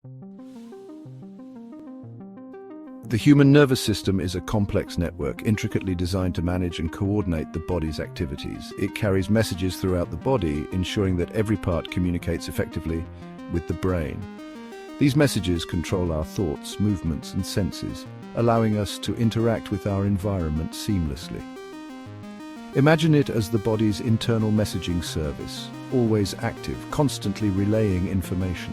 The human nervous system is a complex network intricately designed to manage and coordinate the body's activities. It carries messages throughout the body, ensuring that every part communicates effectively with the brain. These messages control our thoughts, movements, and senses, allowing us to interact with our environment seamlessly. Imagine it as the body's internal messaging service, always active, constantly relaying information.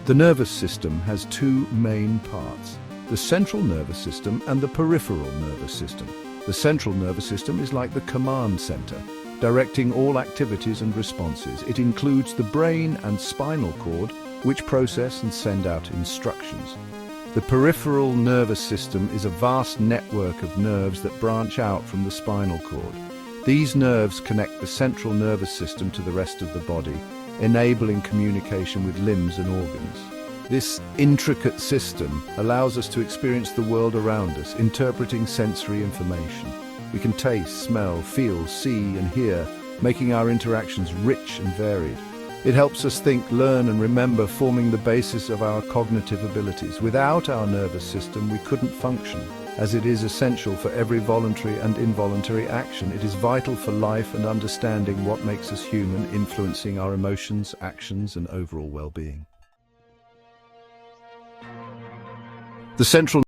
The nervous system has two main parts: the central nervous system and the peripheral nervous system. The central nervous system is like the command center, directing all activities and responses. It includes the brain and spinal cord, which process and send out instructions. The peripheral nervous system is a vast network of nerves that branch out from the spinal cord. These nerves connect the central nervous system to the rest of the body, enabling communication with limbs and organs. This intricate system allows us to experience the world around us, interpreting sensory information. We can taste, smell, feel, see, and hear, making our interactions rich and varied. It helps us think, learn, and remember, forming the basis of our cognitive abilities. Without our nervous system, we couldn't function, as it is essential for every voluntary and involuntary action. It is vital for life and understanding what makes us human, influencing our emotions, actions, and overall well-being. The central